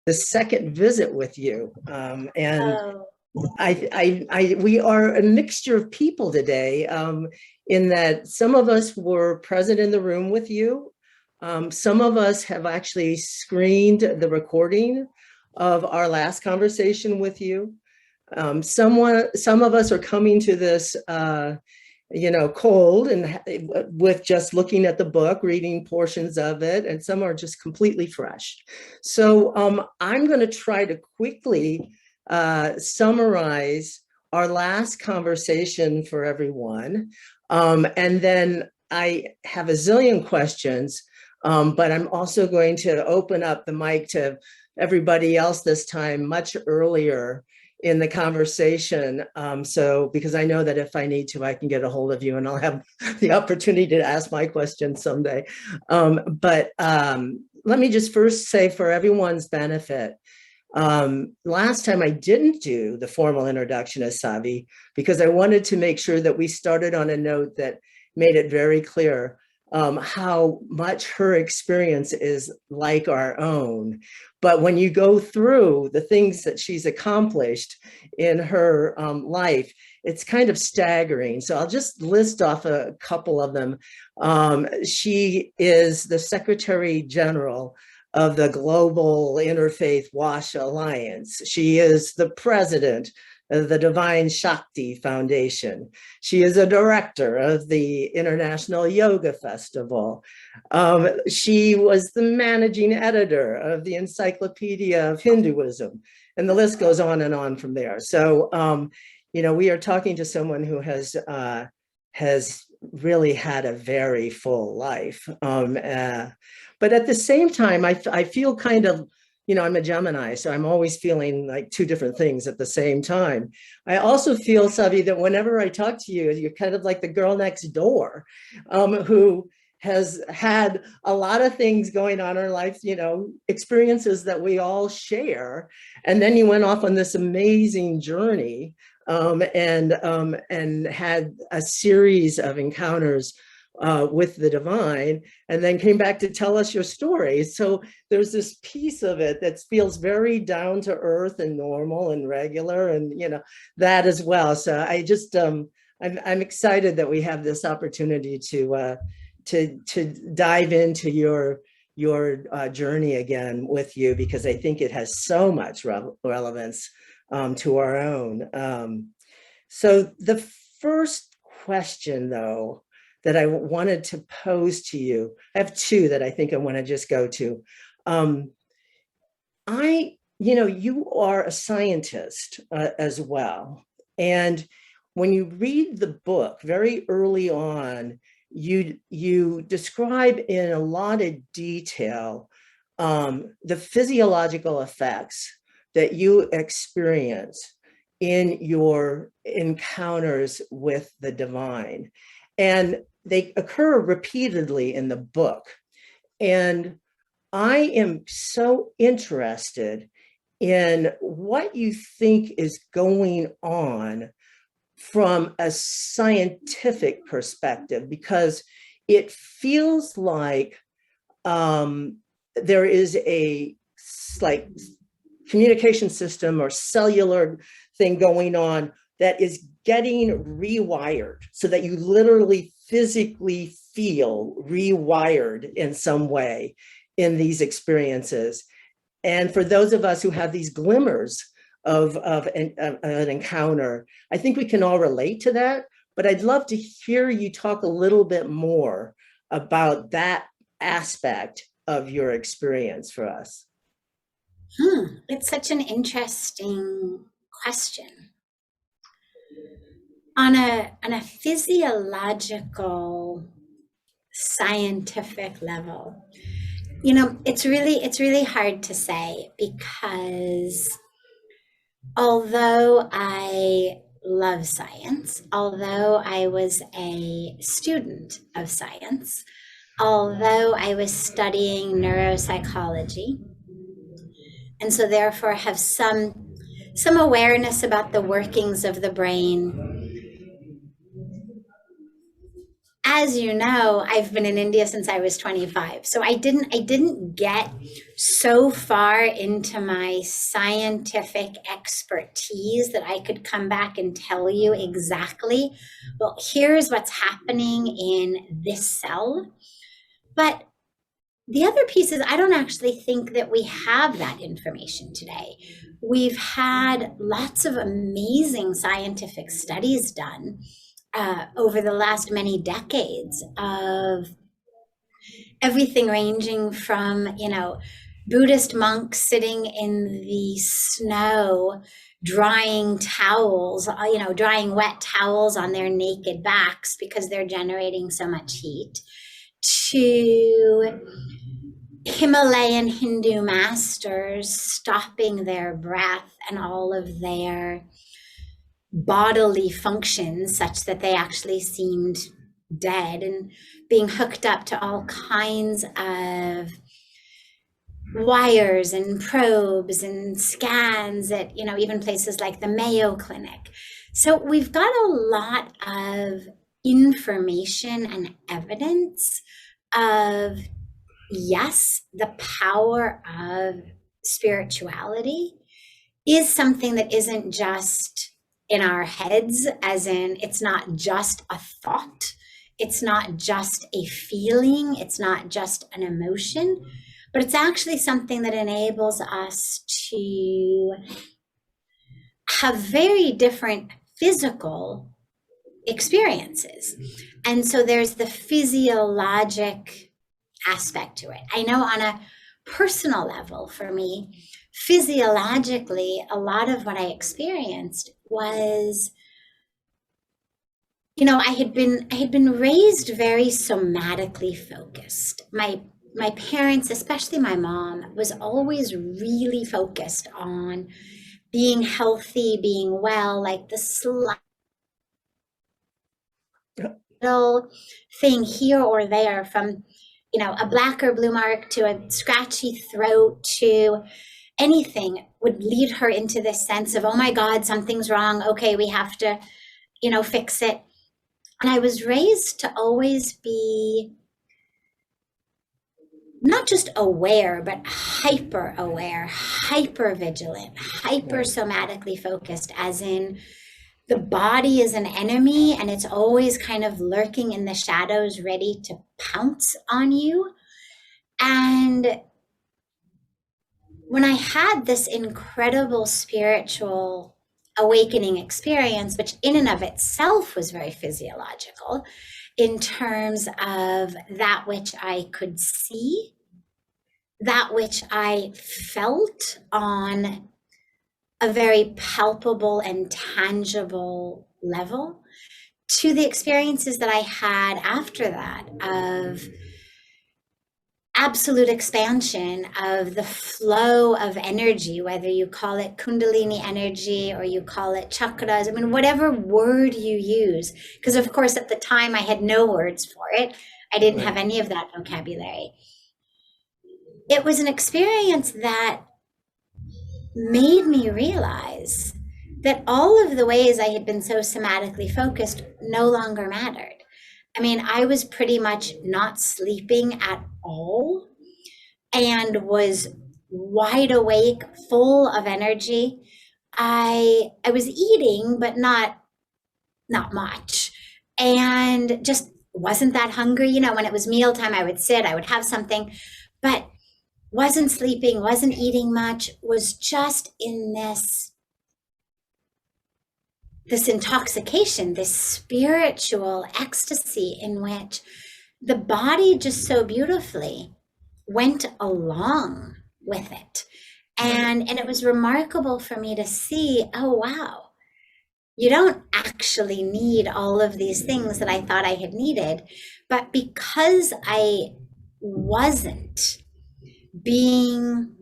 the second visit with you. And Oh, we are a mixture of people today, in that some of us were present in the room with you. Some of us have actually screened the recording of our last conversation with you. Some of us are coming to this, cold and with just looking at the book, reading portions of it, and some are just completely fresh. So I'm going to try to quickly summarize our last conversation for everyone. And then I have a zillion questions, but I'm also going to open up the mic to everybody else this time much earlier in the conversation. So, because I know that if I need to, I can get a hold of you and I'll have the opportunity to ask my questions someday. But let me just first say, for everyone's benefit, last time I didn't do the formal introduction of Sadhvi because I wanted to make sure that we started on a note that made it very clear how much her experience is like our own. But when you go through the things that she's accomplished in her life, it's kind of staggering. So I'll just list off a couple of them. She is the Secretary General of the Global Interfaith WASH Alliance. She is the president of the Divine Shakti Foundation. She is a director of the International Yoga Festival. She was the managing editor of the Encyclopedia of Hinduism, and the list goes on and on from there. So, we are talking to someone who has really had a very full life. But at the same time, I feel kind of, I'm a Gemini, so I'm always feeling like two different things at the same time. I also feel, Sadhvi, that whenever I talk to you, you're kind of like the girl next door, who has had a lot of things going on in her life, experiences that we all share. And then you went off on this amazing journey, and had a series of encounters with the divine, and then came back to tell us your story. So there's this piece of it that feels very down to earth and normal and regular, and that as well. So I just I'm excited that we have this opportunity to dive into your journey again with you, because I think it has so much relevance to our own. So the first question, though, that I wanted to pose to you, I have two that I think I want to just go to. You are a scientist as well. And when you read the book very early on, you describe in a lot of detail the physiological effects that you experience in your encounters with the divine. And they occur repeatedly in the book. And I am so interested in what you think is going on from a scientific perspective, because it feels like there is a like communication system or cellular thing going on that is getting rewired, so that you literally physically feel rewired in some way in these experiences. And for those of us who have these glimmers of an encounter, I think we can all relate to that. But I'd love to hear you talk a little bit more about that aspect of your experience for us. It's such an interesting question. On a physiological, scientific level, it's really hard to say, because although I love science, although I was a student of science, although I was studying neuropsychology, and so therefore have some awareness about the workings of the brain, as you know, I've been in India since I was 25. So I didn't get so far into my scientific expertise that I could come back and tell you exactly, well, here's what's happening in this cell. But the other piece is, I don't actually think that we have that information today. We've had lots of amazing scientific studies done over the last many decades of everything ranging from, Buddhist monks sitting in the snow, drying towels, drying wet towels on their naked backs because they're generating so much heat, to Himalayan Hindu masters stopping their breath and all of their bodily functions such that they actually seemed dead, and being hooked up to all kinds of wires and probes and scans at, even places like the Mayo Clinic. So we've got a lot of information and evidence of, yes, the power of spirituality is something that isn't just in our heads, as in it's not just a thought, it's not just a feeling, it's not just an emotion, but it's actually something that enables us to have very different physical experiences. And so there's the physiologic aspect to it. I know on a personal level for me, physiologically, a lot of what I experienced was, I had been raised very somatically focused. My parents, especially my mom, was always really focused on being healthy, being well, like the slight little thing here or there, from a black or blue mark to a scratchy throat to anything, would lead her into this sense of, oh my God, something's wrong. Okay, we have to, fix it. And I was raised to always be not just aware, but hyper aware, hyper vigilant, hyper somatically focused, as in the body is an enemy and it's always kind of lurking in the shadows, ready to pounce on you. And when I had this incredible spiritual awakening experience, which in and of itself was very physiological in terms of that which I could see, that which I felt on a very palpable and tangible level, to the experiences that I had after that of absolute expansion of the flow of energy, whether you call it Kundalini energy or you call it chakras, whatever word you use, because of course at the time I had no words for it. I didn't have any of that vocabulary. It was an experience that made me realize that all of the ways I had been so somatically focused no longer mattered. I was pretty much not sleeping at all and was wide awake, full of energy. I was eating, but not much, and just wasn't that hungry. When it was mealtime, I would sit, I would have something, but wasn't sleeping, wasn't eating much, was just in this intoxication, this spiritual ecstasy in which the body just so beautifully went along with it. And it was remarkable for me to see, oh, wow, you don't actually need all of these things that I thought I had needed. But because I wasn't being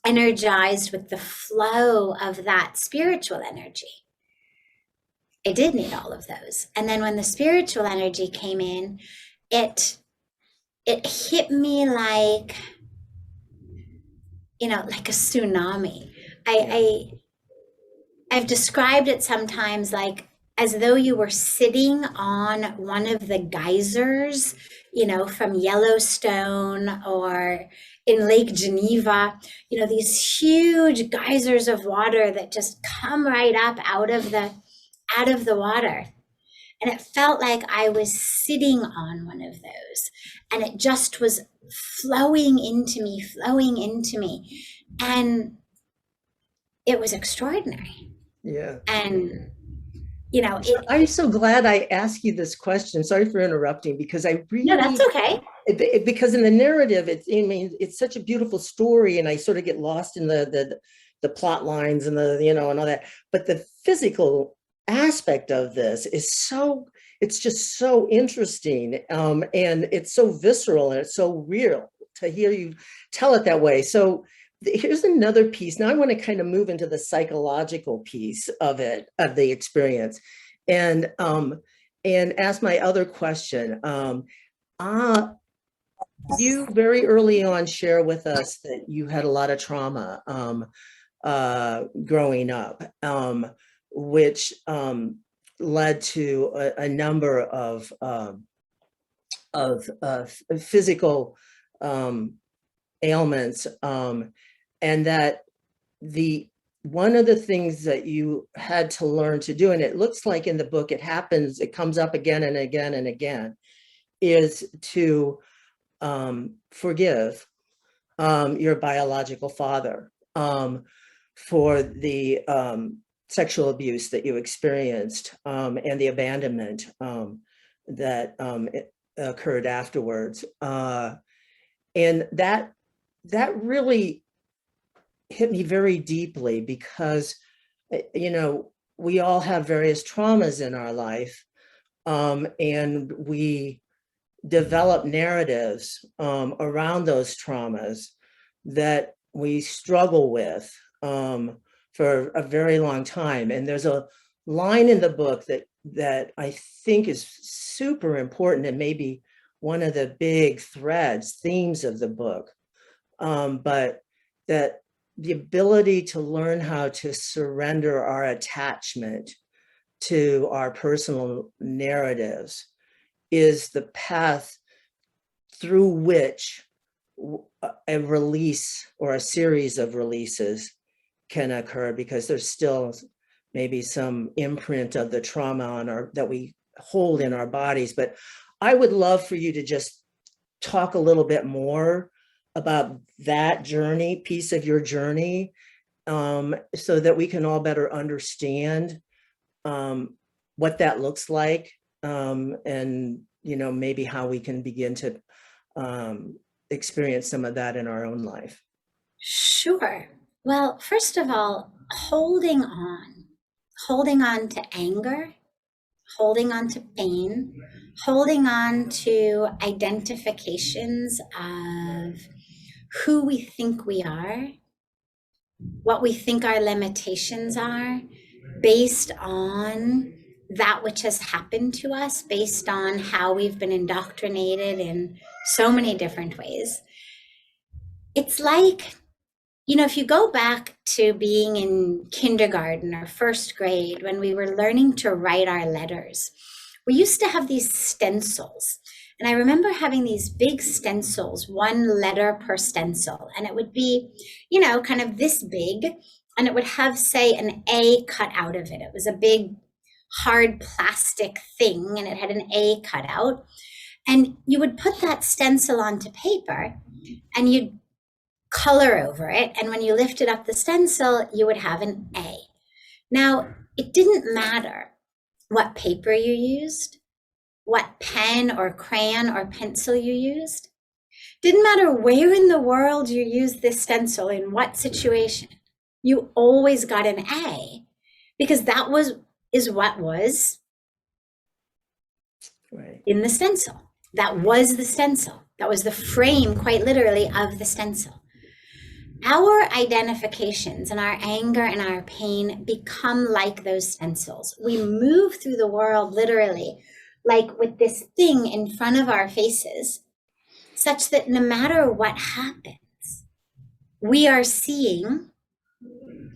energized with the flow of that spiritual energy, I did need all of those. And then when the spiritual energy came in, it hit me like, like a tsunami. I've described it sometimes like as though you were sitting on one of the geysers, from Yellowstone or in Lake Geneva, these huge geysers of water that just come right up out of the water. And it felt like I was sitting on one of those, and it just was flowing into me, flowing into me. And it was extraordinary. Yeah. And, I'm so glad I asked you this question. Sorry for interrupting, because I no, really, that's okay. because in the narrative, it's such a beautiful story, and I sort of get lost in the plot lines and and all that. But the physical aspect of this is it's just so interesting, and it's so visceral, and it's so real to hear you tell it that way. So here's another piece. Now I want to kind of move into the psychological piece of the experience, and ask my other question. You very early on share with us that you had a lot of trauma growing up, which led to a number of physical ailments, and that one of the things that you had to learn to do, and it looks like in the book it comes up again and again and again, is to forgive your biological father for the sexual abuse that you experienced, and the abandonment that occurred afterwards. And that really hit me very deeply, because we all have various traumas in our life, and we develop narratives around those traumas that we struggle with for a very long time. And there's a line in the book that I think is super important, and maybe one of the big themes of the book, but that the ability to learn how to surrender our attachment to our personal narratives is the path through which a release or a series of releases can occur, because there's still maybe some imprint of the trauma that we hold in our bodies. But I would love for you to just talk a little bit more about that piece of your journey, so that we can all better understand what that looks like, and maybe how we can begin to experience some of that in our own life. Sure. Well, first of all, holding on to anger, holding on to pain, holding on to identifications of who we think we are, what we think our limitations are, based on that which has happened to us, based on how we've been indoctrinated in so many different ways. It's like, if you go back to being in kindergarten or first grade, when we were learning to write our letters, we used to have these stencils. And I remember having these big stencils, one letter per stencil. And it would be, kind of this big. And it would have, say, an A cut out of it. It was a big, hard plastic thing, and it had an A cut out. And you would put that stencil onto paper, and you'd color over it. And when you lifted up the stencil, you would have an A. Now, it didn't matter what paper you used, what pen or crayon or pencil you used. Didn't matter where in the world you used this stencil, in what situation. You always got an A, because that is what was right in the stencil. That was the stencil. That was the frame, quite literally, of the stencil. Our identifications and our anger and our pain become like those stencils. We move through the world literally like with this thing in front of our faces, such that no matter what happens, we are seeing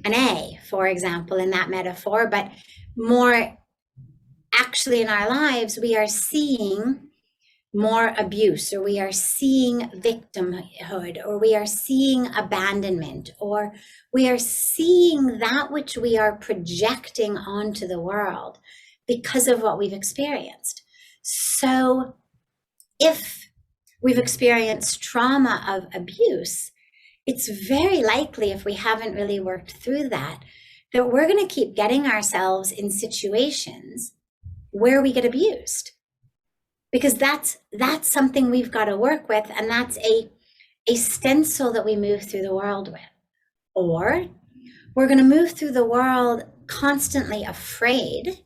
an A, for example, in that metaphor, but more actually in our lives, we are seeing more abuse, or we are seeing victimhood, or we are seeing abandonment, or we are seeing that which we are projecting onto the world because of what we've experienced. So if we've experienced trauma of abuse, it's very likely, if we haven't really worked through that, that we're going to keep getting ourselves in situations where we get abused, because that's something we've got to work with, and that's a stencil that we move through the world with. Or we're going to move through the world constantly afraid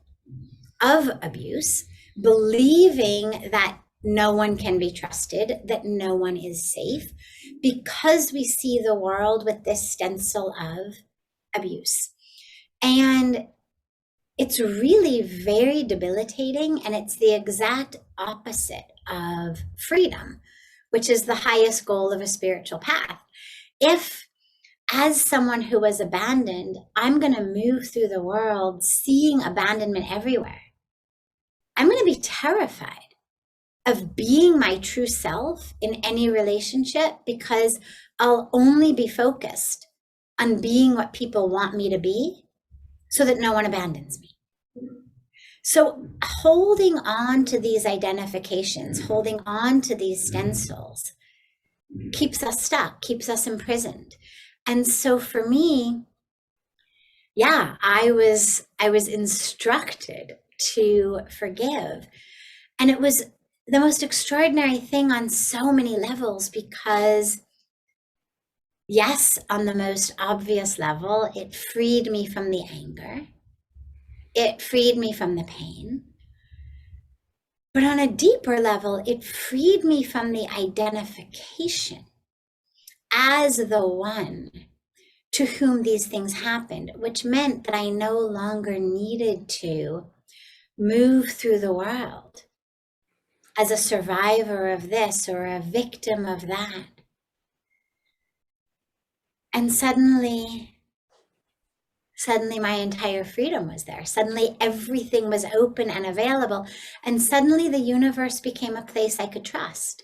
of abuse, believing that no one can be trusted, that no one is safe, because we see the world with this stencil of abuse. And it's really very debilitating, and it's the exact opposite of freedom, which is the highest goal of a spiritual path. If, as someone who was abandoned, I'm going to move through the world seeing abandonment everywhere, I'm going to be terrified of being my true self in any relationship, because I'll only be focused on being what people want me to be so that no one abandons me. So holding on to these identifications, holding on to these stencils, keeps us stuck, keeps us imprisoned. And so for me, yeah, I was instructed to forgive. And it was the most extraordinary thing on so many levels, because yes, on the most obvious level, it freed me from the anger. It freed me from the pain. But on a deeper level, it freed me from the identification as the one to whom these things happened, which meant that I no longer needed to move through the world as a survivor of this or a victim of that. And suddenly my entire freedom was there. Suddenly everything was open and available. And suddenly the universe became a place I could trust.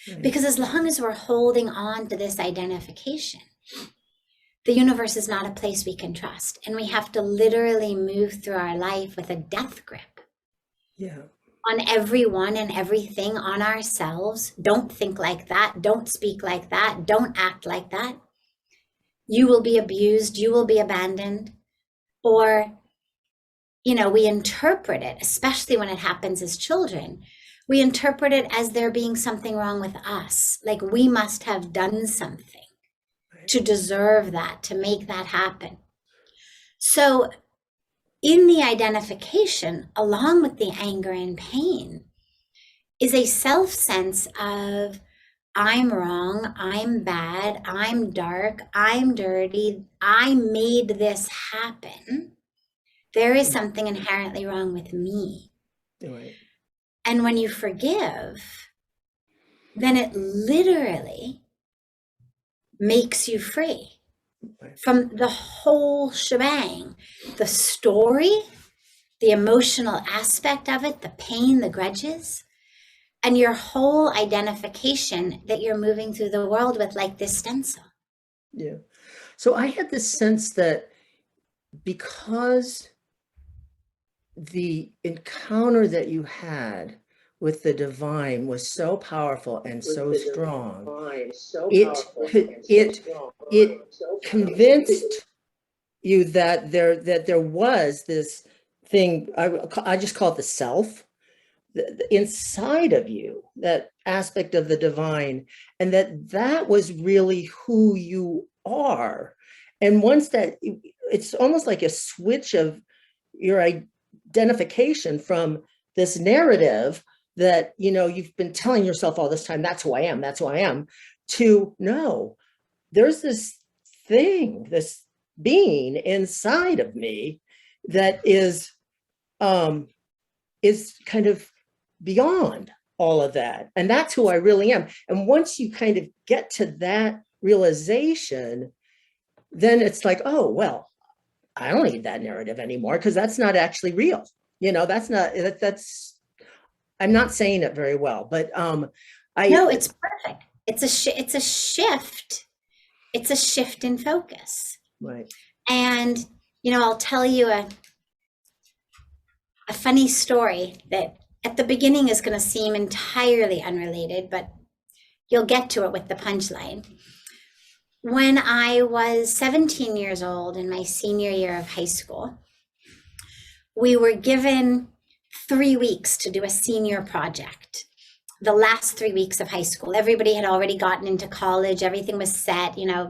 Right. Because as long as we're holding on to this identification, the universe is not a place we can trust. And we have to literally move through our life with a death grip. Yeah. On everyone and everything, on ourselves. Don't think like that. Don't speak like that. Don't act like that. You will be abused. You will be abandoned. Or, we interpret it, especially when it happens as children, we interpret it as there being something wrong with us. Like we must have done something to deserve that, to make that happen. So in the identification, along with the anger and pain, is a self-sense of I'm wrong, I'm bad, I'm dark, I'm dirty, I made this happen. There is something inherently wrong with me. Right. And when you forgive, then it literally makes you free from the whole shebang, the story, the emotional aspect of it, the pain, the grudges, and your whole identification that you're moving through the world with, like this stencil. Yeah. So I had this sense that because the encounter that you had with the divine was so powerful and so strong, it convinced you that there was this thing, I just call it the self, inside of you, that aspect of the divine, and that was really who you are. And once that, it's almost like a switch of your identification from this narrative that you've been telling yourself all this time, that's who I am, to no, there's this thing, this being inside of me that is kind of beyond all of that, and that's who I really am. And once you kind of get to that realization, then it's like, oh well, I don't need that narrative anymore, because that's not actually real. That's, I'm not saying it very well, but No, I, it's perfect. It's a shift. It's a shift in focus. right. And, I'll tell you a funny story that at the beginning is going to seem entirely unrelated, but you'll get to it with the punchline. When I was 17 years old in my senior year of high school, we were given 3 weeks to do a senior project. The last 3 weeks of high school, everybody had already gotten into college, everything was set, it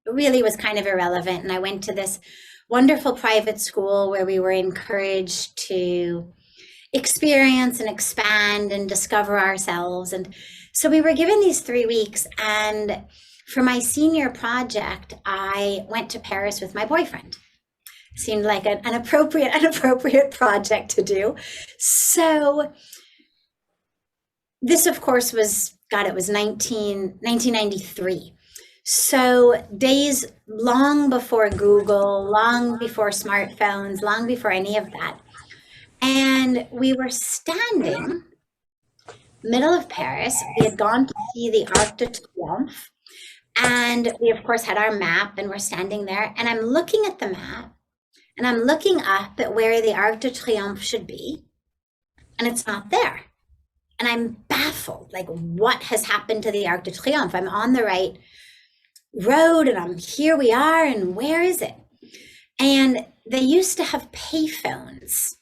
really was kind of irrelevant. And I went to this wonderful private school where we were encouraged to experience and expand and discover ourselves. And so we were given these 3 weeks. And for my senior project, I went to Paris with my boyfriend. Seemed like an appropriate project to do. So this, of course, was 1993. So days long before Google, long before smartphones, long before any of that. And we were standing middle of Paris. We had gone to see the Arc de Triomphe. And we, of course, had our map and we're standing there. And I'm looking at the map and I'm looking up at where the Arc de Triomphe should be. And it's not there. And I'm baffled, like, what has happened to the Arc de Triomphe? I'm on the right road and here we are, and where is it? And they used to have payphones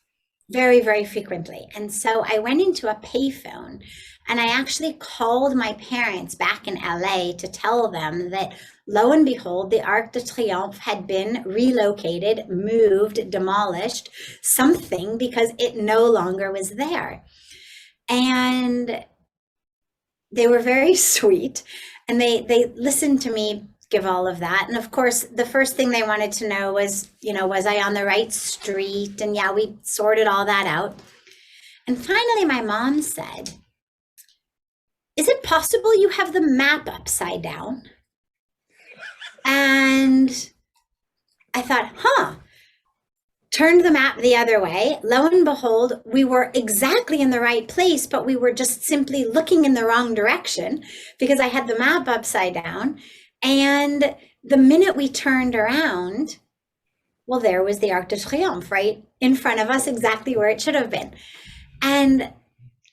very, very frequently. And so I went into a payphone and I actually called my parents back in LA to tell them that, lo and behold, the Arc de Triomphe had been relocated, moved, demolished, something, because it no longer was there. And they were very sweet, and they listened to me give all of that. And of course, the first thing they wanted to know was, was I on the right street? And yeah, we sorted all that out. And finally, my mom said, "Is it possible you have the map upside down?" And I thought, turned the map the other way. Lo and behold, we were exactly in the right place, but we were just simply looking in the wrong direction because I had the map upside down. And the minute we turned around, well, there was the Arc de Triomphe right in front of us, exactly where it should have been. And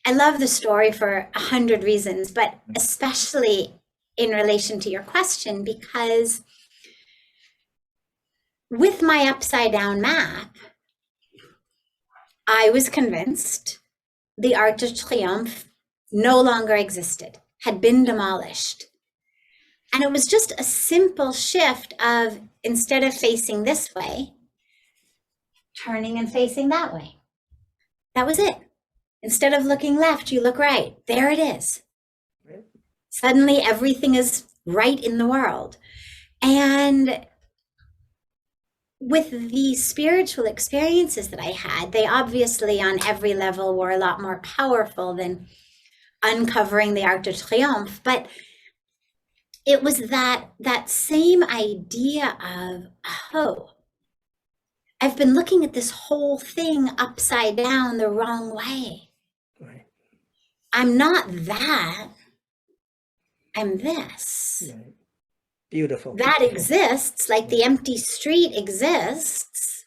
I love the story for 100 reasons, but especially in relation to your question, because with my upside down map, I was convinced the Arc de Triomphe no longer existed, had been demolished. And it was just a simple shift of, instead of facing this way, turning and facing that way. That was it. Instead of looking left, you look right. There it is. Right. Suddenly everything is right in the world. And with the spiritual experiences that I had, they obviously on every level were a lot more powerful than uncovering the Arc de Triomphe, but it was that same idea of, I've been looking at this whole thing upside down the wrong way. Right. I'm not that, I'm this. Right. Beautiful. That exists, like the empty street exists,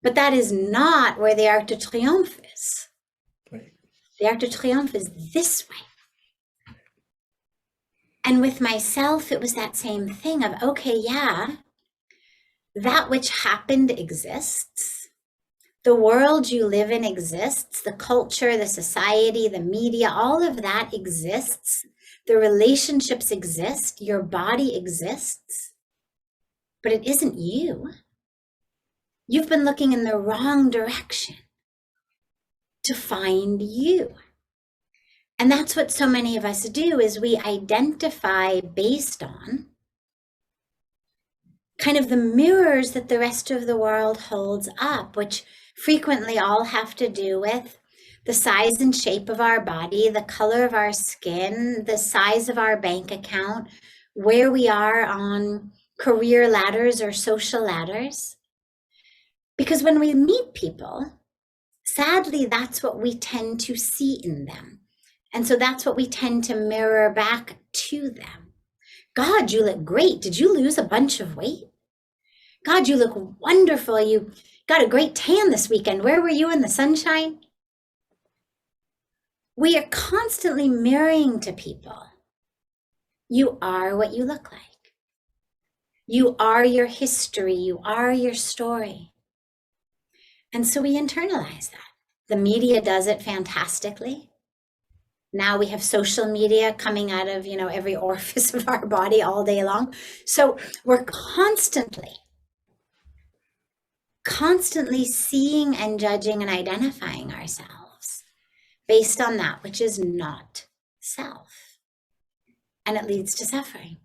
but that is not where the Arc de Triomphe is. Right. The Arc de Triomphe is this way. And with myself, it was that same thing of, okay, yeah, that which happened exists. The world you live in exists. The culture, the society, the media, all of that exists. The relationships exist, your body exists, but it isn't you. You've been looking in the wrong direction to find you. And that's what so many of us do, is we identify based on kind of the mirrors that the rest of the world holds up, which frequently all have to do with the size and shape of our body, the color of our skin, the size of our bank account, where we are on career ladders or social ladders. Because when we meet people, sadly, that's what we tend to see in them. And so that's what we tend to mirror back to them. God, you look great. Did you lose a bunch of weight? God, you look wonderful. You got a great tan this weekend. Where were you in the sunshine? We are constantly mirroring to people. You are what you look like. You are your history. You are your story. And so we internalize that. The media does it fantastically. Now we have social media coming out of, every orifice of our body all day long. So we're constantly seeing and judging and identifying ourselves based on that which is not self. And it leads to suffering.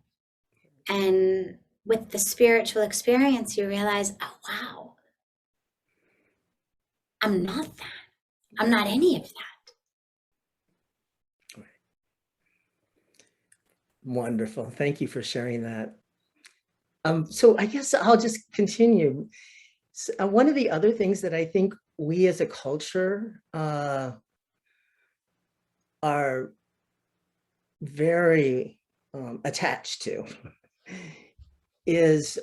And with the spiritual experience, you realize, oh, wow, I'm not that. I'm not any of that. Wonderful. Thank you for sharing that. So I guess I'll just continue. So, one of the other things that I think we as a culture are very attached to is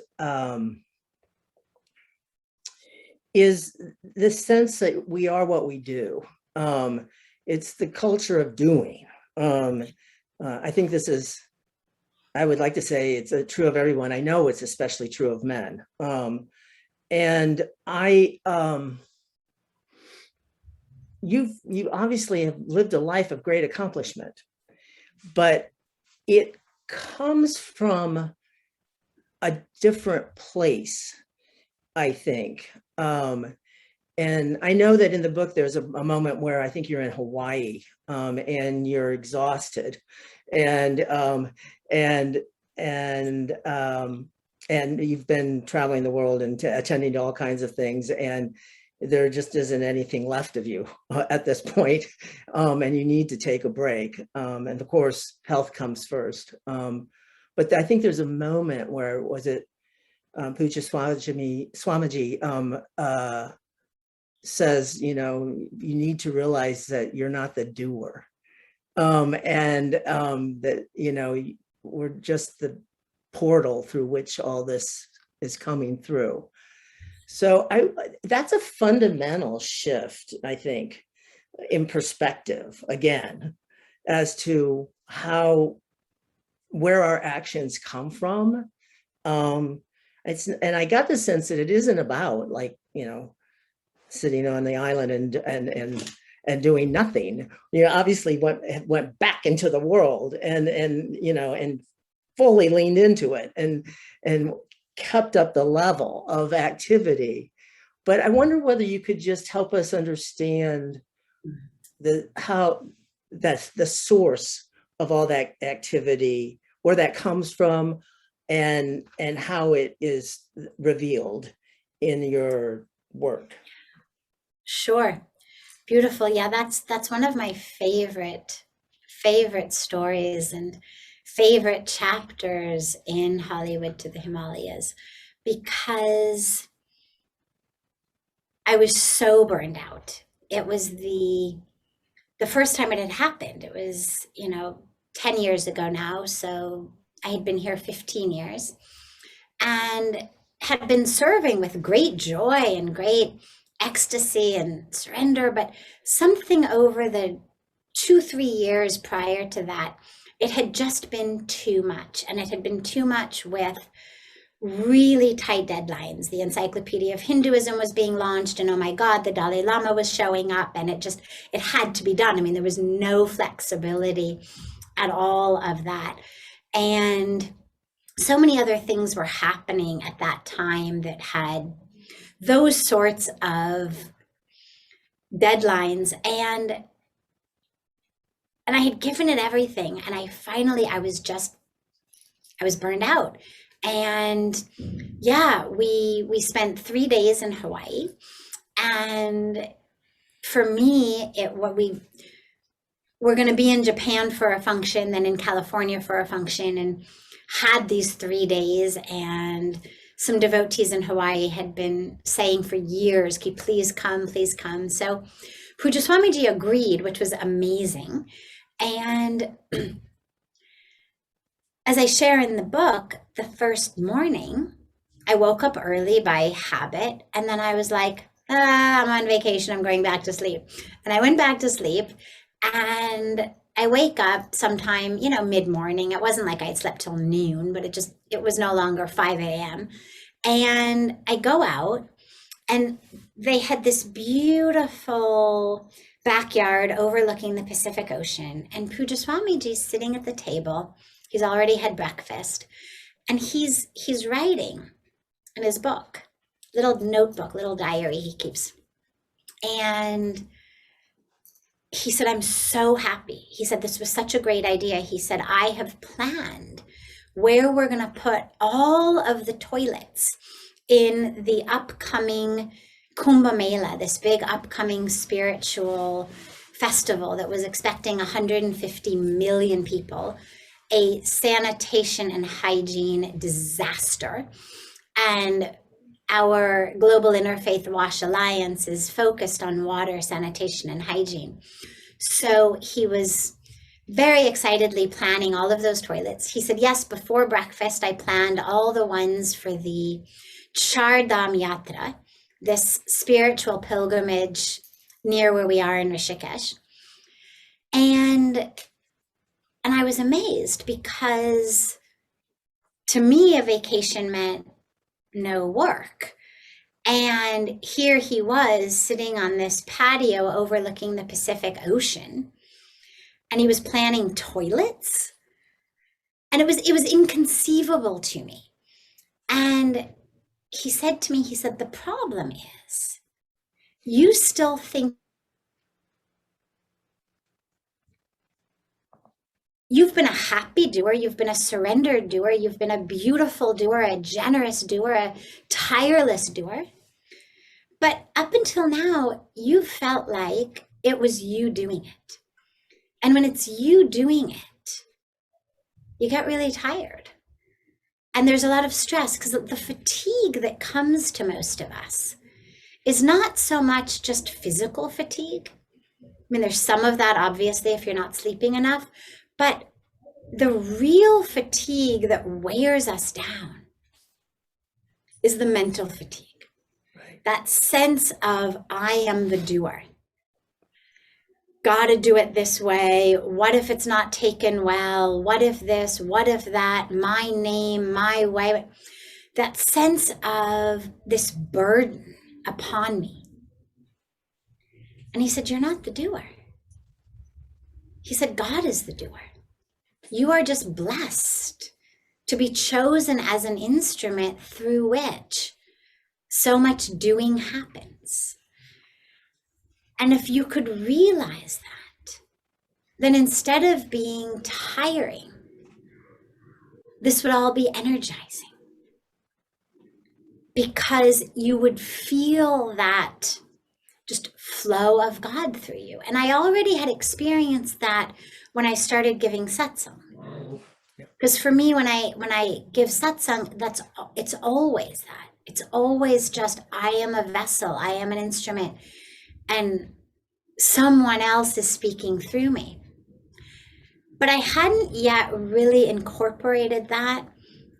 the sense that we are what we do. It's the culture of doing. I think this is, I would like to say it's true of everyone. I know it's especially true of men. And you obviously have lived a life of great accomplishment, but it comes from a different place, I think. And I know that in the book, there's a moment where I think you're in Hawaii and you're exhausted and you've been traveling the world and attending to all kinds of things, and there just isn't anything left of you at this point, and you need to take a break. And of course, health comes first. But I think there's a moment where, was it Puja Swamiji says, you need to realize that you're not the doer, and that, we're just the portal through which all this is coming through. So that's a fundamental shift, I think, in perspective, again, as to where our actions come from. And I got the sense that it isn't about, like, sitting on the island and doing nothing. Obviously went back into the world and fully leaned into it and kept up the level of activity. But I wonder whether you could just help us understand how that's the source of all that activity, where that comes from, and how it is revealed in your work. Sure. Beautiful. Yeah, that's one of my favorite stories and favorite chapters in Hollywood to the Himalayas, because I was so burned out. It was the first time it had happened. It was, 10 years ago now. So I had been here 15 years and had been serving with great joy and great ecstasy and surrender. But something over the 2-3 years prior to that, it had just been too much. And it had been too much with really tight deadlines. The Encyclopedia of Hinduism was being launched, and oh my God, the Dalai Lama was showing up, and it had to be done. I mean, there was no flexibility at all of that. And so many other things were happening at that time that had those sorts of deadlines. And I had given it everything. And I was burned out. And yeah, we spent 3 days in Hawaii. And for me, we're going to be in Japan for a function, then in California for a function, and had these 3 days and some devotees in Hawaii had been saying for years, "Ki please come, please come." So Puja Swamiji agreed, which was amazing. And as I share in the book, the first morning, I woke up early by habit, and then I was like, I'm on vacation, I'm going back to sleep. And I went back to sleep, and I wake up sometime, mid-morning. It wasn't like I'd slept till noon, but it was no longer 5 a.m. And I go out, and they had this beautiful backyard overlooking the Pacific Ocean. And Puja Swamiji's sitting at the table. He's already had breakfast, and he's writing in his book, little notebook, little diary he keeps. And he said, "I'm so happy." He said, "This was such a great idea." He said, "I have planned where we're going to put all of the toilets in the upcoming Kumbh Mela, this big upcoming spiritual festival that was expecting 150 million people, a sanitation and hygiene disaster. And our Global Interfaith Wash Alliance is focused on water, sanitation, and hygiene." So he was very excitedly planning all of those toilets. He said, "Yes, before breakfast, I planned all the ones for the Char Dham Yatra, this spiritual pilgrimage near where we are in Rishikesh." And I was amazed, because to me, a vacation meant no work. And here he was sitting on this patio overlooking the Pacific Ocean, and he was planning toilets. And it was inconceivable to me. And he said to me, he said, "The problem is you still think you've been a happy doer, you've been a surrendered doer, you've been a beautiful doer, a generous doer, a tireless doer. But up until now, you felt like it was you doing it. And when it's you doing it, you get really tired. And there's a lot of stress, because the fatigue that comes to most of us is not so much just physical fatigue. I mean, there's some of that, obviously, if you're not sleeping enough. But the real fatigue that wears us down is the mental fatigue. Right. That sense of, I am the doer. Gotta do it this way. What if it's not taken well? What if this? What if that? My name, my way. That sense of this burden upon me. And he said, "You're not the doer." He said, "God is the doer. You are just blessed to be chosen as an instrument through which so much doing happens. And if you could realize that, then instead of being tiring, this would all be energizing, because you would feel that just flow of God through you." And I already had experienced that when I started giving satsang. Because for me, when I give satsang, it's always that. It's always just, I am a vessel, I am an instrument, and someone else is speaking through me. But I hadn't yet really incorporated that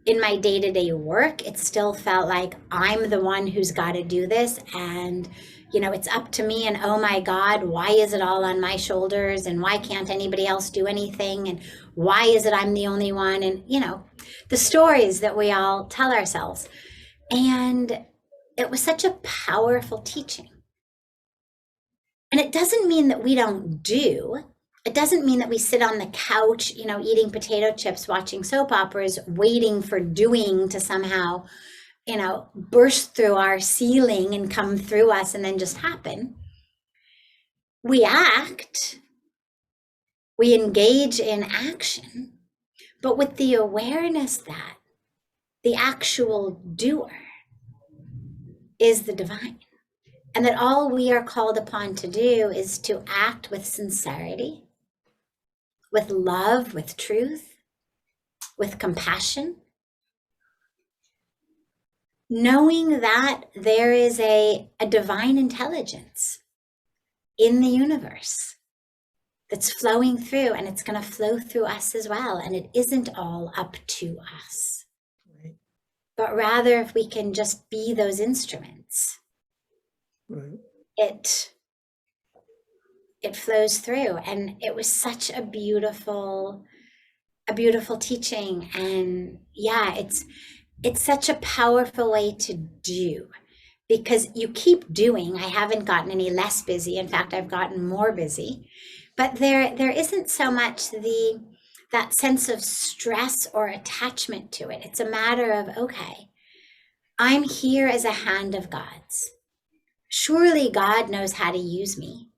in my day-to-day work. It still felt like I'm the one who's got to do this, and it's up to me, and oh my God, why is it all on my shoulders, and why can't anybody else do anything, and why is it I'm the only one, and the stories that we all tell ourselves. And it was such a powerful teaching. And it doesn't mean that we don't do. It doesn't mean that we sit on the couch, eating potato chips, watching soap operas, waiting for doing to somehow burst through our ceiling and come through us and then just happen. We act, we engage in action, but with the awareness that the actual doer is the divine, and that all we are called upon to do is to act with sincerity, with love, with truth, with compassion, knowing that there is a divine intelligence in the universe that's flowing through, and it's going to flow through us as well. And it isn't all up to us, Right. but rather if we can just be those instruments, Right. it flows through. And it was such a beautiful teaching. And yeah, it's such a powerful way to do, because you keep doing. I haven't gotten any less busy. In fact, I've gotten more busy. But there isn't so much that sense of stress or attachment to it. It's a matter of, okay, I'm here as a hand of God's. Surely God knows how to use me.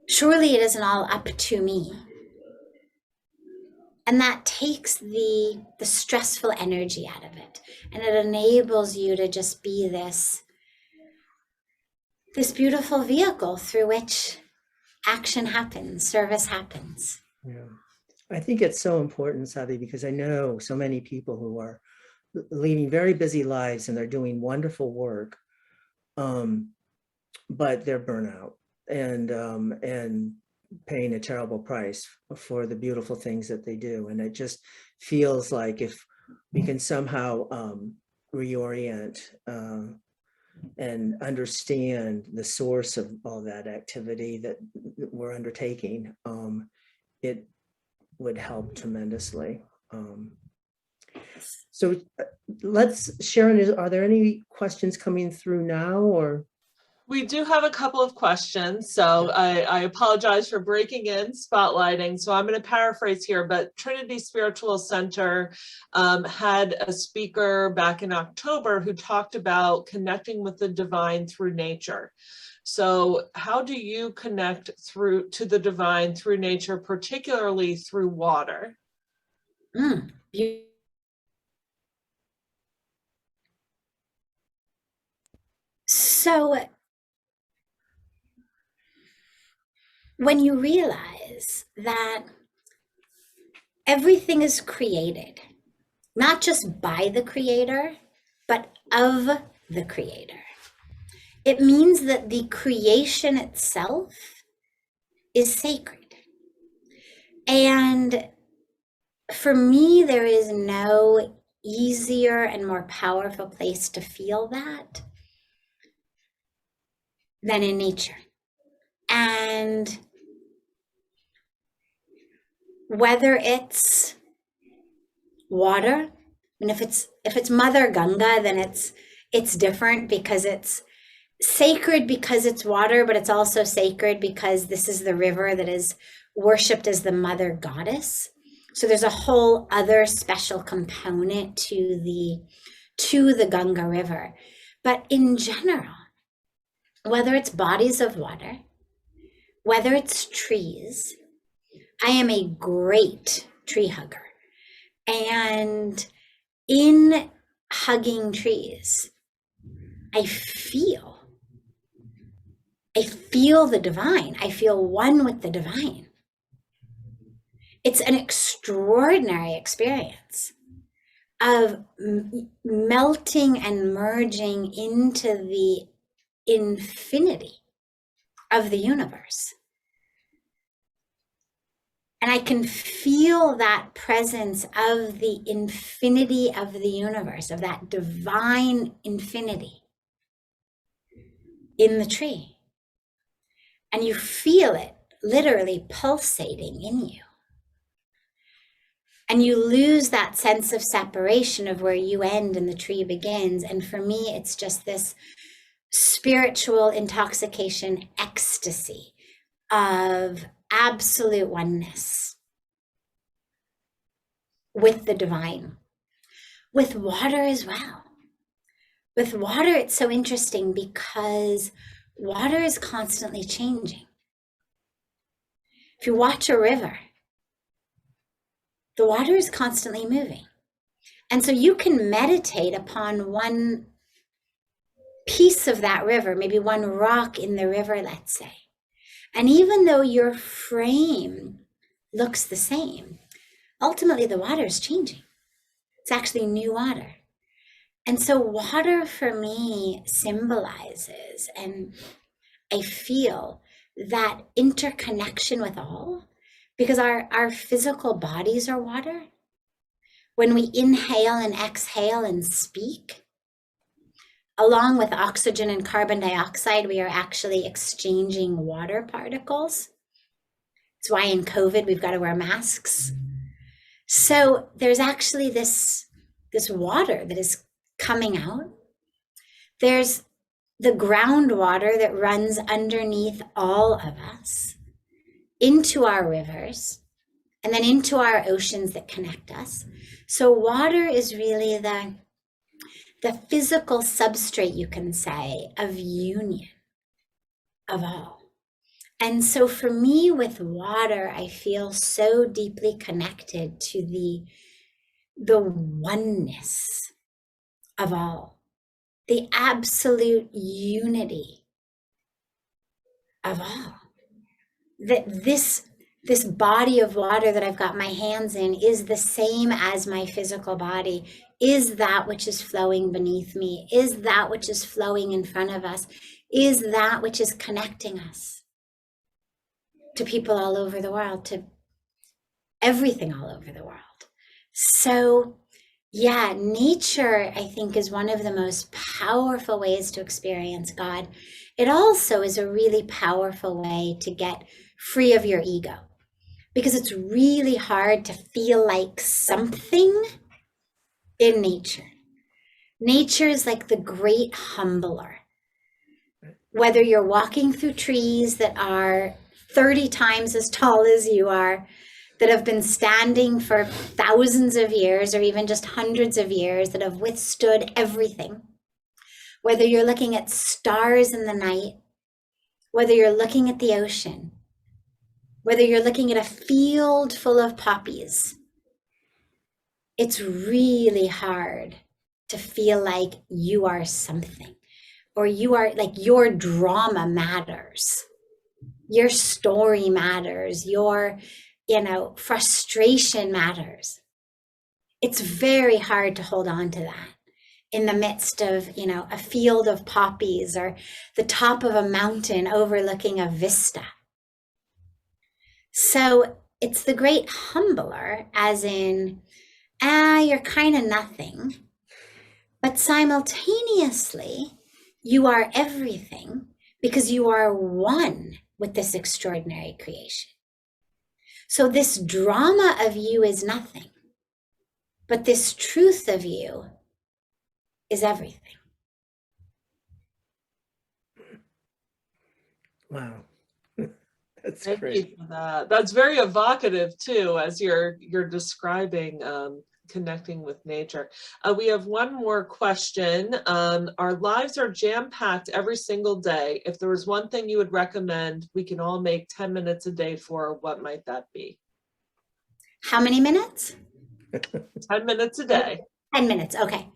Surely it isn't all up to me. And that takes the stressful energy out of it. And it enables you to just be this beautiful vehicle through which action happens, service happens. Yeah. I think it's so important, Sadhvi, because I know so many people who are leading very busy lives and they're doing wonderful work, but they're burnout and paying a terrible price for the beautiful things that they do. And it just feels like if we can somehow reorient and understand the source of all that activity that we're undertaking, it would help tremendously. So let's, Sharon, are there any questions coming through now, or? We do have a couple of questions, so I apologize for breaking in, spotlighting. So I'm going to paraphrase here, but Trinity Spiritual Center had a speaker back in October who talked about connecting with the divine through nature. So how do you connect to the divine through nature, particularly through water? So when you realize that everything is created, not just by the creator, but of the creator, it means that the creation itself is sacred. And for me, there is no easier and more powerful place to feel that than in nature. And whether it's water, and if it's Mother Ganga, then it's different, because it's sacred because it's water, but it's also sacred because this is the river that is worshipped as the mother goddess. So there's a whole other special component to the Ganga River. But in general, whether it's bodies of water, whether it's trees, I am a great tree hugger. And in hugging trees, I feel the divine. I feel one with the divine. It's an extraordinary experience of melting and merging into the infinity of the universe. And I can feel that presence of the infinity of the universe, of that divine infinity in the tree. And you feel it literally pulsating in you. And you lose that sense of separation of where you end and the tree begins. And for me, it's just this spiritual intoxication, ecstasy of absolute oneness with the divine. With water as well. With water, it's so interesting because water is constantly changing. If you watch a river, the water is constantly moving. And so you can meditate upon one piece of that river, maybe one rock in the river, let's say. And even though your frame looks the same, ultimately the water is changing. It's actually new water. And so water for me symbolizes, and I feel that interconnection with all, because our physical bodies are water. When we inhale and exhale and speak, along with oxygen and carbon dioxide, we are actually exchanging water particles. That's why in COVID, we've got to wear masks. So there's actually this water that is coming out. There's the groundwater that runs underneath all of us into our rivers and then into our oceans that connect us. So water is really the physical substrate, you can say, of union of all. And so for me with water, I feel so deeply connected to the oneness of all, the absolute unity of all. That this body of water that I've got my hands in is the same as my physical body, is that which is flowing beneath me, is that which is flowing in front of us, is that which is connecting us to people all over the world, to everything all over the world. So yeah, nature, I think, is one of the most powerful ways to experience God. It also is a really powerful way to get free of your ego, because it's really hard to feel like something in nature. Nature is like the great humbler. Whether you're walking through trees that are 30 times as tall as you are, that have been standing for thousands of years or even just hundreds of years, that have withstood everything. Whether you're looking at stars in the night, whether you're looking at the ocean, whether you're looking at a field full of poppies, it's really hard to feel like you are something, or you are like your drama matters, your story matters, your frustration matters. It's very hard to hold on to that in the midst of, a field of poppies or the top of a mountain overlooking a vista. So it's the great humbler, as in, you're kind of nothing, but simultaneously you are everything, because you are one with this extraordinary creation. So this drama of you is nothing, but this truth of you is everything. Wow. That's Thank great. you for that. That's very evocative too, as you're describing connecting with nature. We have one more question. Our lives are jam-packed every single day. If there was one thing you would recommend we can all make 10 minutes a day for, what might that be? How many minutes? 10 minutes a day. 10 minutes. Okay.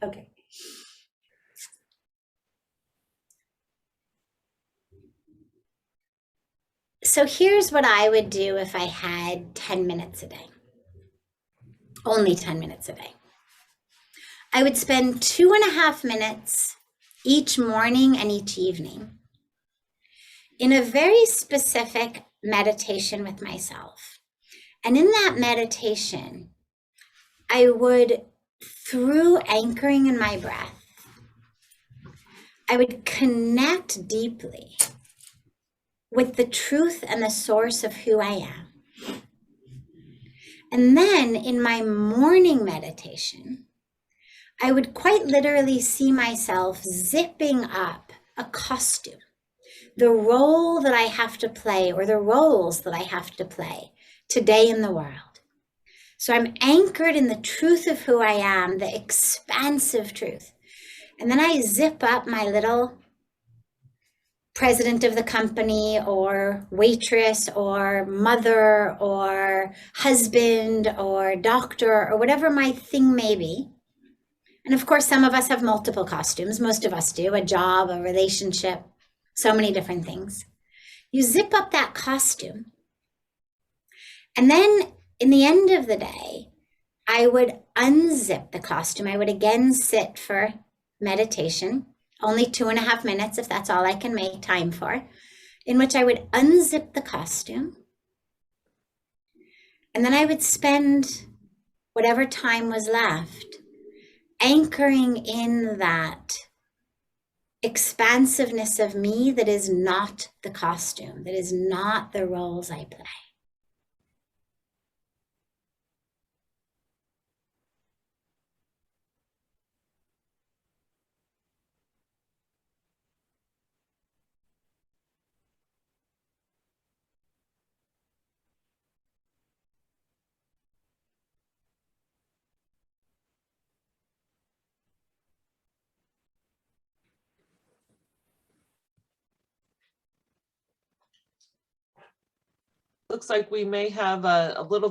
So here's what I would do if I had 10 minutes a day. Only 10 minutes a day. I would spend 2.5 minutes each morning and each evening in a very specific meditation with myself. And in that meditation, I would, through anchoring in my breath, I would connect deeply with the truth and the source of who I am. And then in my morning meditation, I would quite literally see myself zipping up a costume, the role that I have to play, or the roles that I have to play today in the world. So I'm anchored in the truth of who I am, the expansive truth. And then I zip up my little president of the company, or waitress, or mother, or husband, or doctor, or whatever my thing may be. And of course, some of us have multiple costumes. Most of us do, a job, a relationship, so many different things. You zip up that costume. And then in the end of the day, I would unzip the costume. I would again sit for meditation, only 2.5 minutes, if that's all I can make time for, in which I would unzip the costume. And then I would spend whatever time was left anchoring in that expansiveness of me that is not the costume, that is not the roles I play. Looks like we may have a little.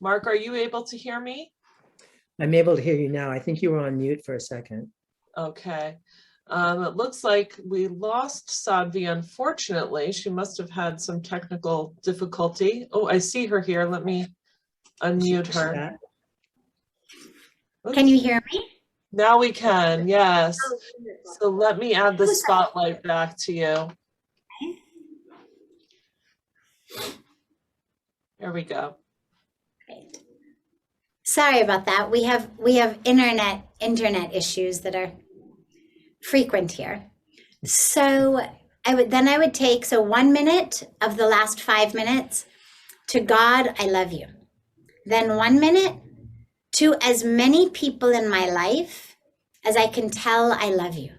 Mark, are you able to hear me? I'm able to hear you now. I think you were on mute for a second. Okay. It looks like we lost Sadhvi, unfortunately. She must have had some technical difficulty. Oh, I see her here. Let me unmute her. Can you hear me? Now we can, yes. So let me add the spotlight back to you. There we go. Great. Sorry about that. We have internet issues that are frequent here. So I would take 1 minute of the last 5 minutes to God, I love you. Then 1 minute to as many people in my life as I can tell I love you.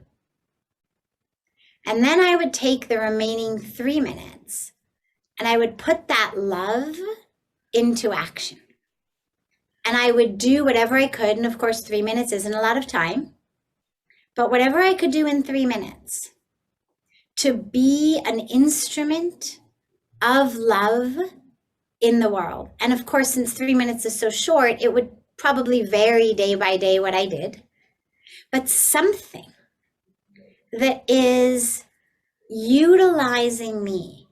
And then I would take the remaining 3 minutes and I would put that love into action. And I would do whatever I could. And of course, 3 minutes isn't a lot of time, but whatever I could do in 3 minutes to be an instrument of love in the world. And of course, since 3 minutes is so short, it would probably vary day by day what I did, but something that is utilizing me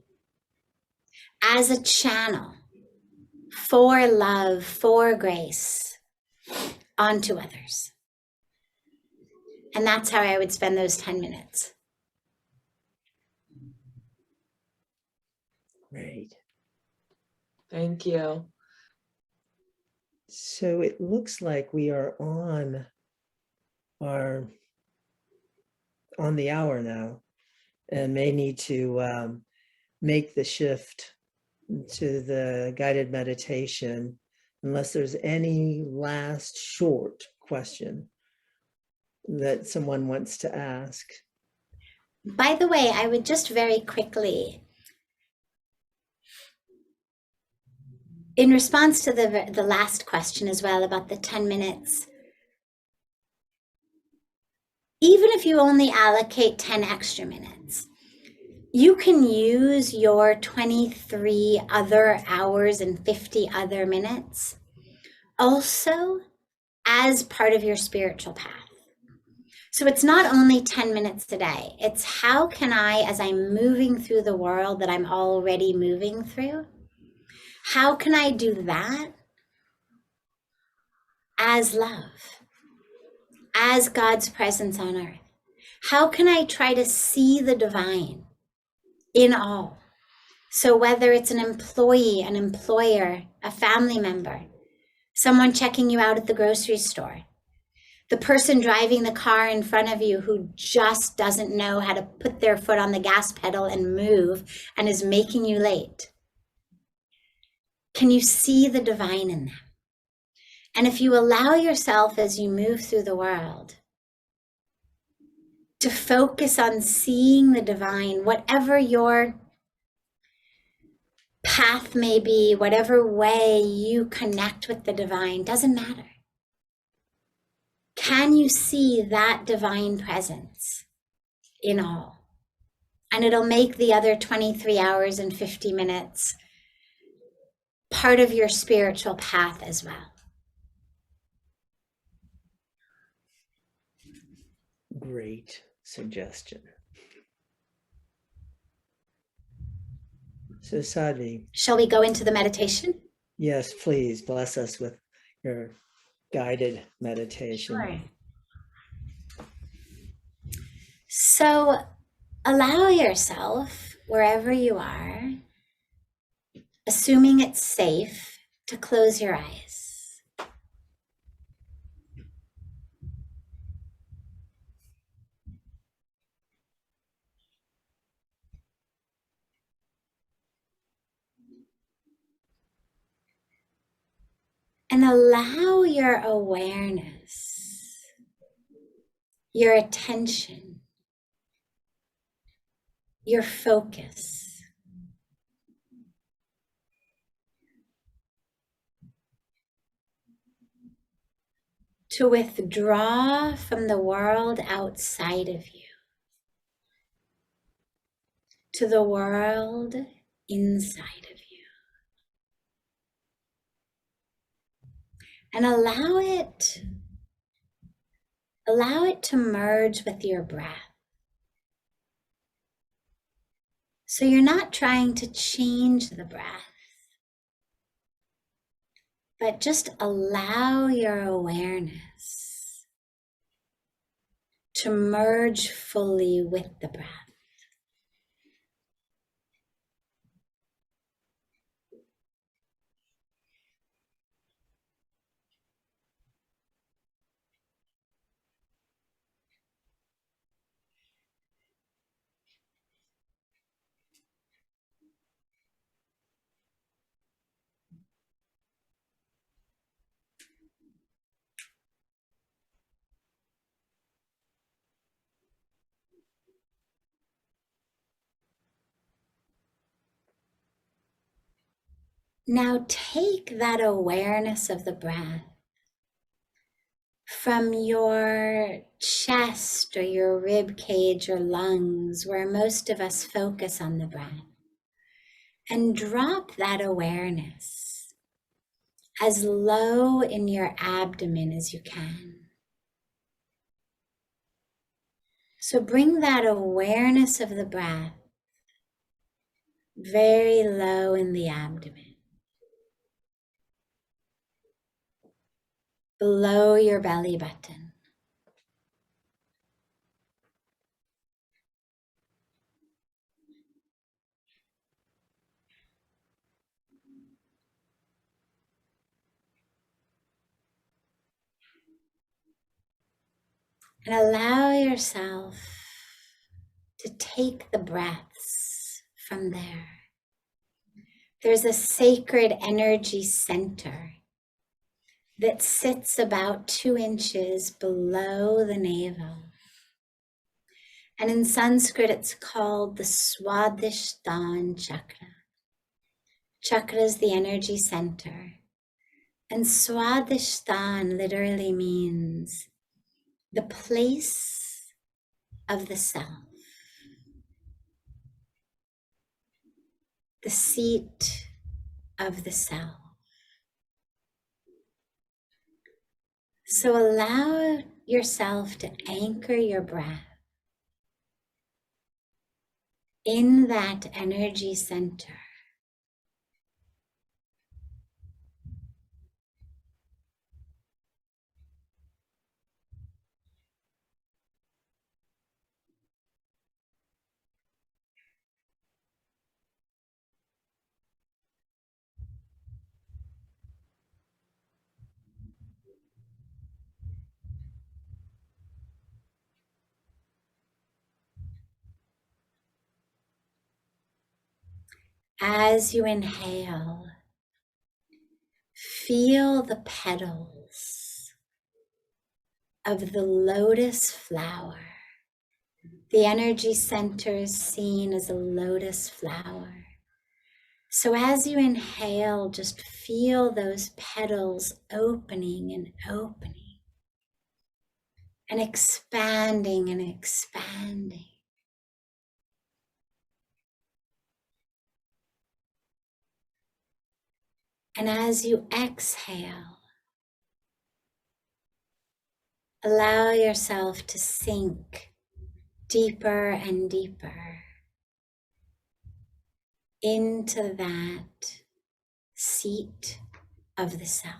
as a channel for love, for grace onto others. And that's how I would spend those 10 minutes. Great. Thank you. So it looks like we are on the hour now and may need to make the shift to the guided meditation unless there's any last short question that someone wants to ask. By the way, I would just very quickly, in response to the last question as well about the 10 minutes, even if you only allocate 10 extra minutes, you can use your 23 other hours and 50 other minutes also as part of your spiritual path. So it's not only 10 minutes a day, it's how can I, as I'm moving through the world that I'm already moving through, how can I do that as love, as God's presence on earth? How can I try to see the divine in all? So whether it's an employee, an employer, a family member, someone checking you out at the grocery store, the person driving the car in front of you who just doesn't know how to put their foot on the gas pedal and move and is making you late. Can you see the divine in them? And if you allow yourself as you move through the world to focus on seeing the divine, whatever your path may be, whatever way you connect with the divine, doesn't matter. Can you see that divine presence in all? And it'll make the other 23 hours and 50 minutes part of your spiritual path as well. Great suggestion. So Sadhvi, Shall we go into the meditation? yes, please bless us with your guided meditation. Sure. So allow yourself, wherever you are, assuming it's safe, to close your eyes. And allow your awareness, your attention, your focus to withdraw from the world outside of you to the world inside of you. And allow it to merge with your breath. So you're not trying to change the breath, but just allow your awareness to merge fully with the breath. Now take that awareness of the breath from your chest or your rib cage or lungs, where most of us focus on the breath, and drop that awareness as low in your abdomen as you can. So bring that awareness of the breath very low in the abdomen, below your belly button. And allow yourself to take the breaths from there. There's a sacred energy center that sits about 2 inches below the navel. And in Sanskrit, it's called the Swadhisthana chakra. Chakra is the energy center. And Swadhisthana literally means the place of the self, the seat of the self. So allow yourself to anchor your breath in that energy center. As you inhale, feel the petals of the lotus flower. The energy center is seen as a lotus flower. So as you inhale, just feel those petals opening and opening, and expanding and expanding. And as you exhale, allow yourself to sink deeper and deeper into that seat of the self.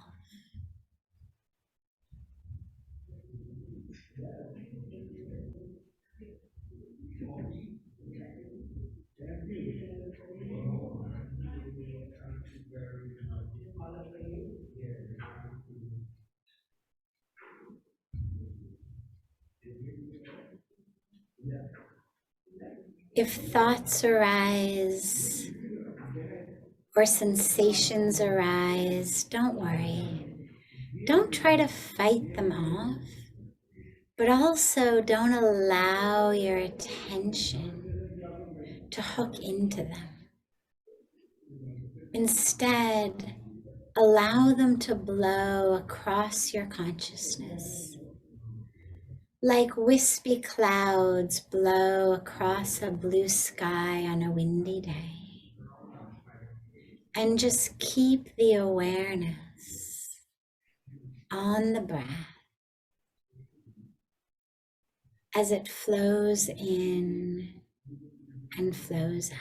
If thoughts arise or sensations arise, don't worry. Don't try to fight them off, but also don't allow your attention to hook into them. Instead, allow them to blow across your consciousness, like wispy clouds blow across a blue sky on a windy day. And just keep the awareness on the breath as it flows in and flows out.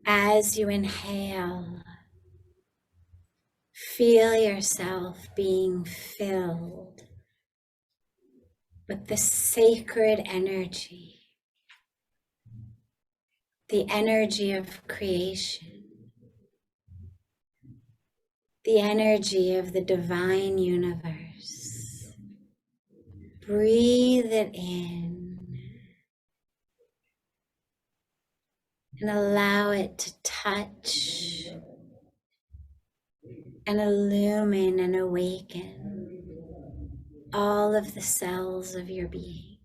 As you inhale, feel yourself being filled with the sacred energy, the energy of creation, the energy of the divine universe. Breathe it in and allow it to touch and illumine and awaken all of the cells of your being.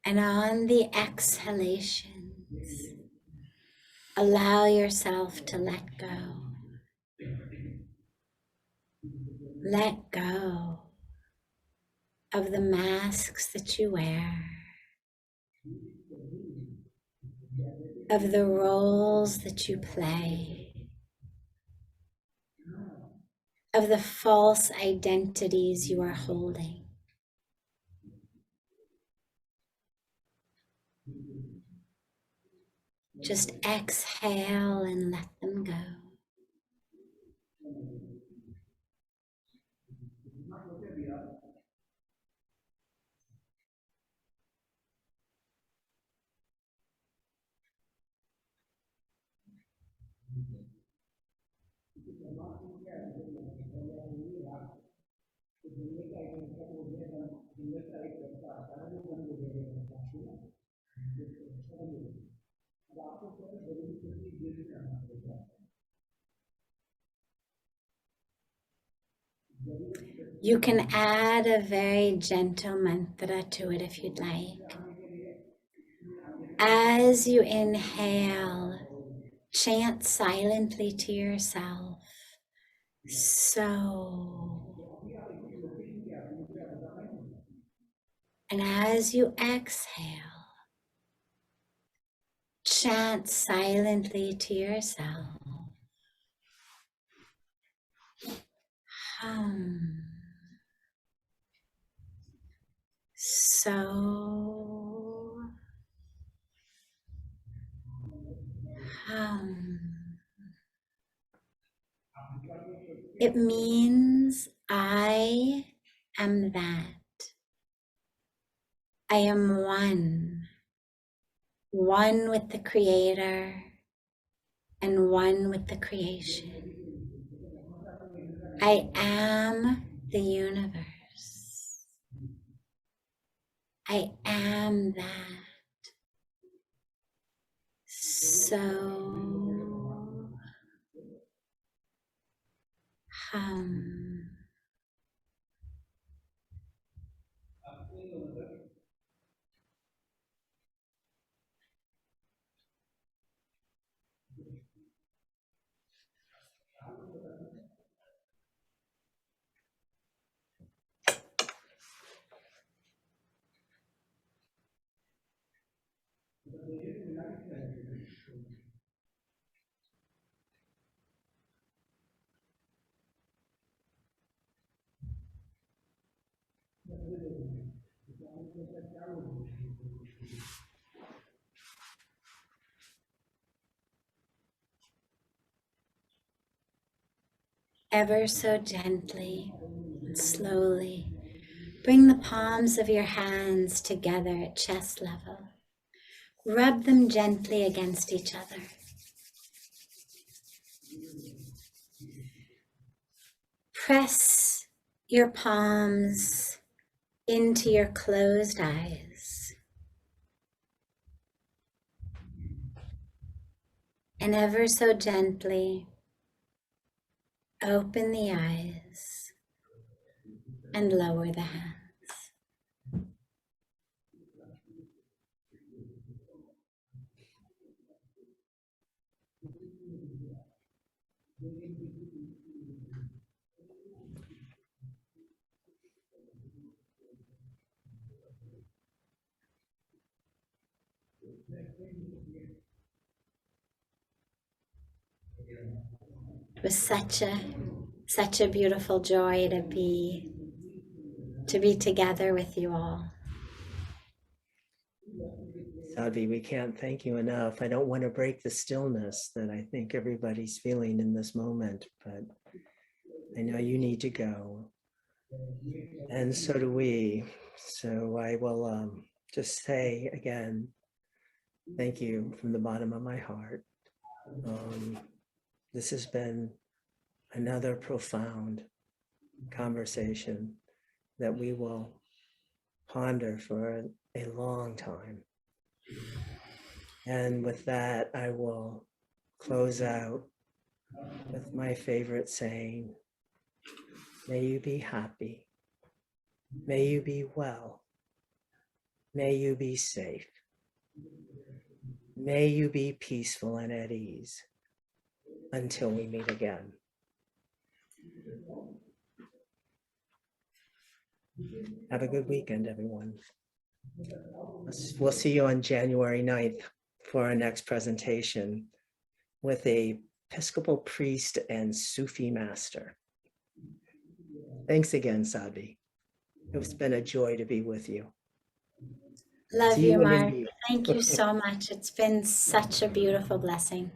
And on the exhalations, allow yourself to let go. Let go of the masks that you wear, of the roles that you play, of the false identities you are holding. Just exhale and let them go. You can add a very gentle mantra to it if you'd like. As you inhale, chant silently to yourself, so. And as you exhale, chant silently to yourself, hum. So, hum. It means I am that. I am one with the Creator and one with the creation. I am the universe. I am that. So hum. Ever so gently and slowly, bring the palms of your hands together at chest level. Rub them gently against each other. Press your palms into your closed eyes. And ever so gently, open the eyes and lower the hands. It was such a beautiful joy to be together with you all. Sadhvi, we can't thank you enough. I don't want to break the stillness that I think everybody's feeling in this moment, but I know you need to go. And so do we. So I will just say again, thank you from the bottom of my heart. This has been another profound conversation that we will ponder for a long time. And with that, I will close out with my favorite saying, may you be happy, may you be well, may you be safe, may you be peaceful and at ease until we meet again. Have a good weekend, everyone. We'll see you on January 9th for our next presentation with a Episcopal priest and Sufi master. Thanks again, Sadhvi. It's been a joy to be with you. Love See you, in Mark. India. Thank you so much. It's been such a beautiful blessing.